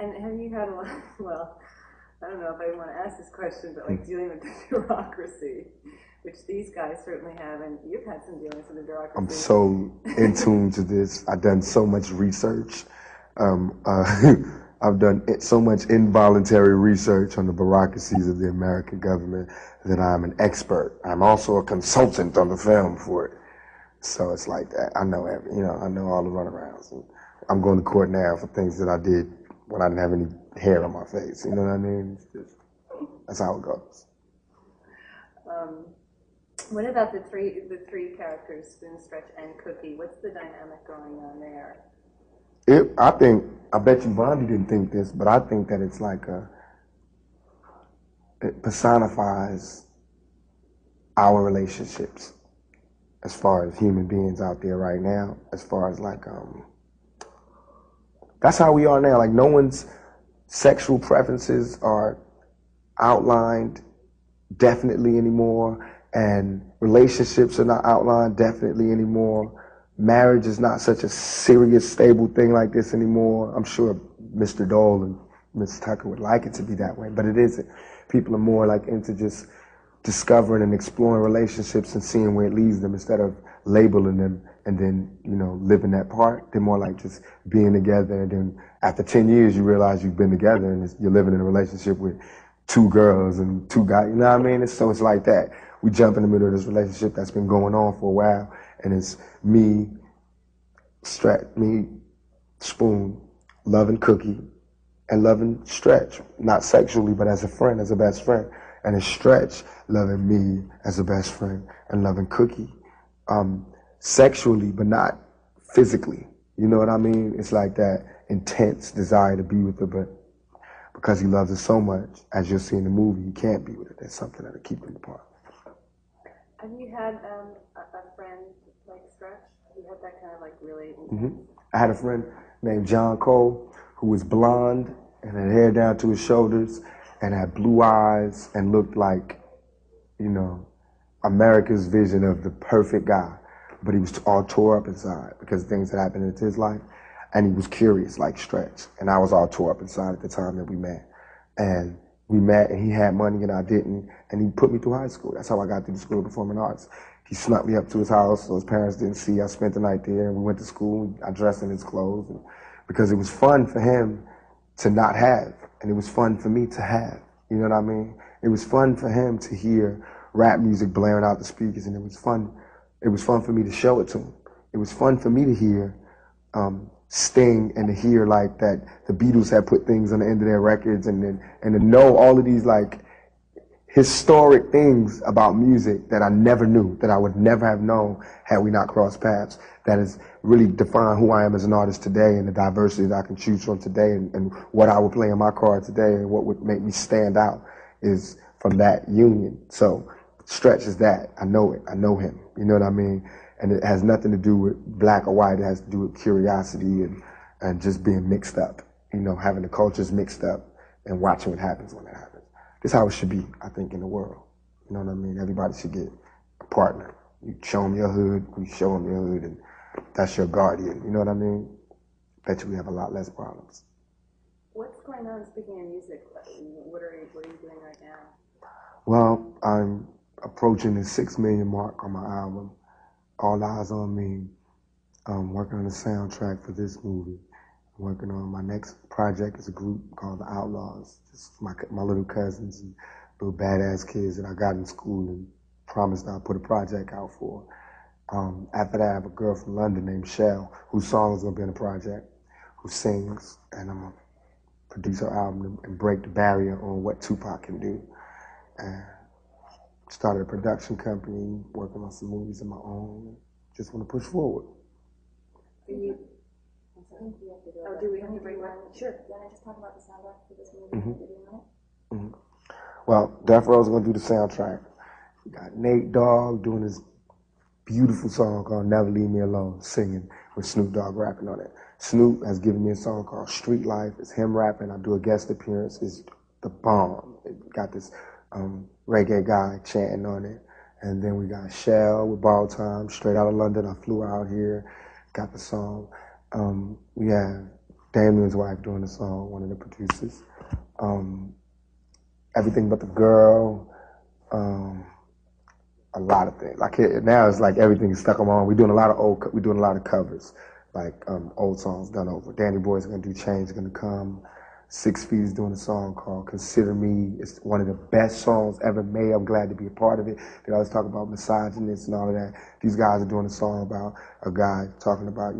And have you had a lot, well, I don't know if I want to ask this question, but like dealing with the bureaucracy, which these guys certainly have, and you've had some dealings with the bureaucracy. I'm so in tune to this. I've done so much research. I've done so much involuntary research on the bureaucracies of the American government that I'm an expert. I'm also a consultant on the film for it. So it's like that. I know I know all the runarounds. And I'm going to court now for things that I did when I didn't have any hair on my face. You know what I mean? That's how it goes. What about the three characters, Spoon, Stretch, and Cookie? What's the dynamic going on there? I bet you Bondi didn't think this, but I think that it's like it personifies our relationships as far as human beings out there right now, as far as like, that's how we are now. Like no one's sexual preferences are outlined definitely anymore, and relationships are not outlined definitely anymore. Marriage is not such a serious, stable thing like this anymore. I'm sure Mr. Dole and Ms. Tucker would like it to be that way, but it isn't. People are more like into just discovering and exploring relationships and seeing where it leads them instead of labeling them and then, living that part. They're more like just being together, and then after 10 years you realize you've been together and you're living in a relationship with two girls and two guys, you know what I mean? So it's like that. We jump in the middle of this relationship that's been going on for a while, and it's me, Spoon, loving Cookie, and loving Stretch, not sexually, but as a friend, as a best friend. And it's Stretch loving me as a best friend and loving Cookie, sexually, but not physically. You know what I mean? It's like that intense desire to be with her, but because he loves her so much, as you'll see in the movie, he can't be with her. There's something that'll keep them apart. Have you had a friend like Stretch? Have you had that kind of like really intense? Mm-hmm. I had a friend named John Cole who was blonde and had hair down to his shoulders and had blue eyes and looked like, America's vision of the perfect guy. But he was all tore up inside because things had happened into his life. And he was curious like Stretch. And I was all tore up inside at the time that we met. And we met, and he had money and I didn't. And he put me through high school. That's how I got through the School of Performing Arts. He snuck me up to his house so his parents didn't see. I spent the night there, and we went to school. I dressed in his clothes because it was fun for him to not have, and it was fun for me to have. You know what I mean? It was fun for him to hear rap music blaring out the speakers, and it was fun. It was fun for me to show it to him. It was fun for me to hear Sting and to hear like that the Beatles had put things on the end of their records, and to know all of these like historic things about music that I never knew, that I would never have known had we not crossed paths, that has really defined who I am as an artist today and the diversity that I can choose from today, and what I would play in my car today and what would make me stand out is from that union. So Stretch is that. I know it. I know him. You know what I mean? And it has nothing to do with black or white. It has to do with curiosity and just being mixed up, having the cultures mixed up and watching what happens when it happens. This is how it should be, I think, in the world. You know what I mean? Everybody should get a partner. You show them your hood, you show them your hood, and that's your guardian. You know what I mean? Bet you we have a lot less problems. What's going on, speaking of music? What are you doing right now? Well, I'm approaching the 6 million mark on my album. All Eyes on Me. I'm working on the soundtrack for this movie. I'm working on my next project. It's a group called The Outlaws. Just my little cousins and little badass kids that I got in school and promised I'll put a project out for. After that, I have a girl from London named Shell, whose song is going to be in the project, who sings, and I'm going to produce her album and break the barrier on what Tupac can do. And started a production company, working on some movies of my own. Just want to push forward. Do we have to bring one? Sure. Do you want to just talk about the soundtrack for this movie? Mm-hmm. Well, Death Row's going to do the soundtrack. We got Nate Dogg doing his beautiful song called Never Leave Me Alone, singing with Snoop Dogg rapping on it. Snoop has given me a song called Street Life. It's him rapping. I do a guest appearance. It's the bomb. It got this reggae guy chanting on it. And then we got Shell with Ball Time, straight out of London. I flew out here, got the song. We have Damien's wife doing the song, one of the producers. Everything But the Girl. A lot of things. Like now, it's like everything's stuck on. We're doing a lot of covers, like old songs done over. Danny Boy's gonna do Change Gonna Come. 6 Feet is doing a song called Consider Me. It's one of the best songs ever made. I'm glad to be a part of it. They always talk about misogynists and all of that. These guys are doing a song about a guy talking about,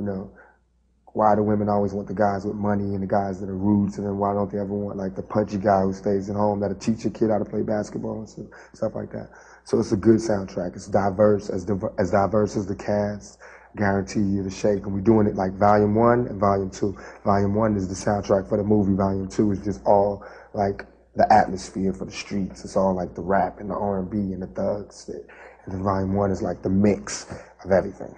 why do women always want the guys with money and the guys that are rude to them? Why don't they ever want like the pudgy guy who stays at home that'll teach a kid how to play basketball and stuff like that? So it's a good soundtrack. It's diverse, as diverse as the cast. Guarantee you to shake. And we're doing it like Volume 1 and Volume 2. Volume 1 is the soundtrack for the movie. Volume 2 is just all like the atmosphere for the streets. It's all like the rap and the R&B and the thugs. And then Volume 1 is like the mix of everything.